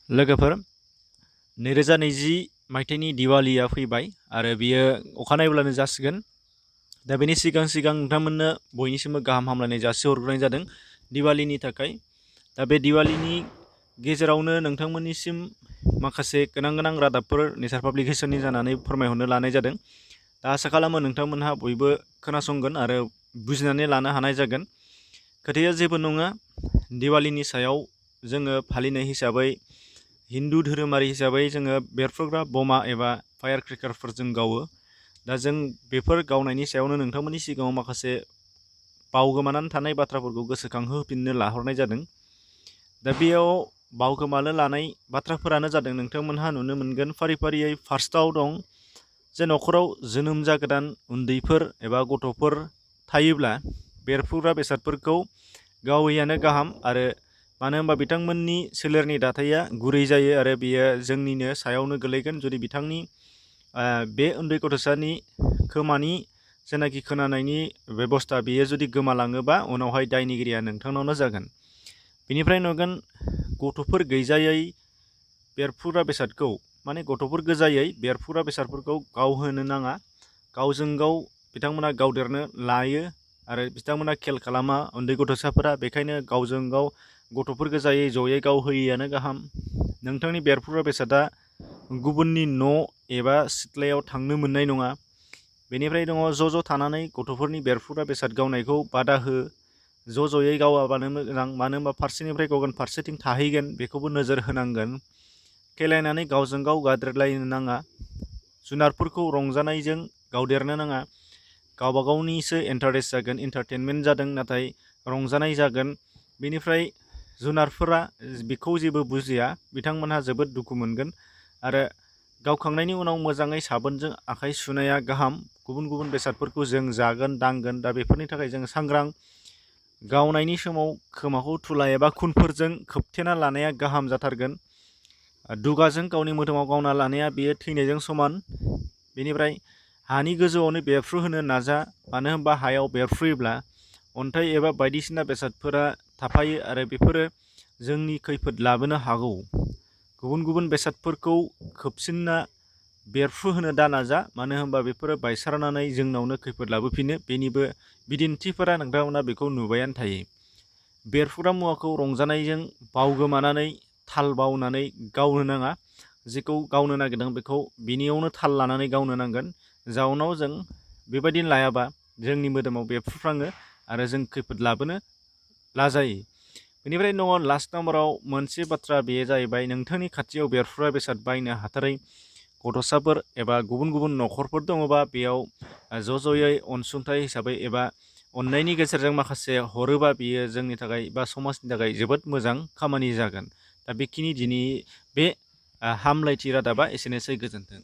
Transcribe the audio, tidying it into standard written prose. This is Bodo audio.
लोगोफोर 2020 मायथाइनि दिवालिया फैबाय आरो बियो अखानायब्लानो जासिगोन। दा बेनि सिगां नोंथांमोननो बयनिसिमबो गाहाम हामलायनाय जासिहरग्रोनाय जादों दिवालिनि थाखाय। दा बे दिवालिनि गेजेरावनो नोंथांमोननिसिम माखासे गोनां रादाबफोर नेचार पाब्लिकेशननि जानानै फोरमायहरनो लानाय जादों। दा आसा खालामो नोंथांमोनहा बयबो खोनासंगोन आरो बुजिनानै लानो हानाय जागोन। खोथाया जेबो नङा, दिवालिनि सायाव जोङो फालिनाय हिसाबै हिन्दु धोरोमारि हिसाबै जोङो बेरफ्रुग्रा बमा एबा फायार क्रेकारफोर जों गावो। दा जों बेफोर गावनायनि सायावनो नोंथांमोननि सिगाङाव माखासे बावगोमानानै थानाय बाथ्राफोरखौ गोसोखांहोफिननो लाहरनाय जादों। दा बेयाव बावगोमानो लानाय बाथ्राफोरानो जादों, नोंथांमोनहा नुनो मोनगोन फारियै फार्स्टआव दं जे न'खराव जोनोम जागोदान उन्दैफोर एबा गथ'फोर थायोब्ला बेरफ्रुग्रा बेसादफोरखौ गावैयानो गाहाम। आरो मानो होनबा बिथांमोननि सोलेरनि दाथाया गुरै जायो आरो बियो जोंनिनो सायावनो गोलैगोन। जुदि बिथांनि बे उन्दै गथ'सानि खोमानि जेनाखि खोनानायनि बेबस्था बेयो जुदि गोमालाङोबा उनावहाय दायनिगिरिया नोंथांनावनो जागोन। बेनिफ्राय नुगोन गथ'फोर गैजायै बेरफ्रुग्रा बेसादखौ, माने गथ'फोर गोजायै बेरफ्रुग्रा बेसादफोरखौ गावहोनो नाङा। गावजों गाव बिथांमोना गावदेरनो लायो आरो बिथांमोना खेल खालामा उन्दै गथ'साफोरा। बेखायनो गावजों गाव गथ'फोर गोजायै जयै गावहोयैआनो गाहाम। नोंथांनि बेरफ्रुग्रा बेसादा गुबुननि न' एबा सिथ्लायाव थांनो मोननाय नङा। बेनिफ्राय दङ ज' थानानै गथ'फोरनि बेरफ्रुग्रा बेसाद गावनायखौ बादा हो। ज'यै गावाबानो मोजां, मानो होनबा फारसेनिफ्राय गावगोन फारसेथिं थाहैगोन, बेखौबो नोजोर होनांगोन। खेलायनानै गावजों गाव गाद्रेलायनो नाङा। जुनारफोरखौ रंजानायजों गावदेरनो नाङा। गावबा गावनिसो इन्टारेस्ट जागोन, इन्टारटेनमेन्ट जादों, नाथाय रंजानाय जागोन। बेनिफ्राय जुनारफोरा बेखौ जेबो बुजिया, बिथांमोनहा जोबोद दुखु मोनगोन। आरो गावखांनायनि उनाव मोजाङै साबोनजों आखाइ सुनाया गाहाम। गुबुन बेसादफोरखौ जों जागोन दांगोन, दा बेफोरनि थाखाय जों सांग्रां। गावनायनि समाव खोमाखौ थुला एबा खुनफोरजों खोबथेना लानाया गाहाम जाथारगोन। दुगाजों गावनि मोदोमाव गावना लानाया बेयो थैनायजों समान। बेनिफ्राय हानि गोजौआवनो बेरफ्रुहोनो नाजा, मानो होनबा हायाव बेरफ्रुयोब्ला अन्थाइ एबा बायदिसिना बेसादफोरा थाफायो आरो बेफोरो जोंनि खैफोद लाबोनो हागौ। गुबुन बेसादफोरखौ खोबसिनना बेरफ्रुहोनो दा नाजा, मानो होनबा बेफोरो बायसारनानै जोंनावनो खैफोद लाबोफिनो। बेनिबो बिदिन्थिफोरा नोंथांमोना बेखौ नुबायानो थायो। बेरफ्रुग्रा मुवाखौ रंजानायजों बावगोमानानै थाल बावनानै गावनो नाङा। जेखौ गावनो नागिरदों बेखौ बिनियावनो थाल लानानै गावनो नांगोन। जाउनाव जों बेबायदि लायाबा जोंनि मोदोमाव बेरफ्रुफ्राङो आरो जों खैफोद लाबोनो लाजायो। बेनिफ्राय दङ लास्ट नाम्बाराव मोनसे बाथ्रा, बेयो जाहैबाय नोंथांनि खाथियाव बेरफ्रुग्रा बेसाद बायनो हाथारै गथ'साफोर एबा गुबुन न'खरफोर दङबा बेयाव ज'यै अनसुंथाइ हिसाबै एबा अननायनि गेजेरजों माखासे हरोबा बियो जोंनि थाखाय बा समाजनि थाखाय जोबोद मोजां खामानि जागोन। दा बेखिनि दिनै बे हामलायथि रादाबा एसेनोसै। गोजोन्थों।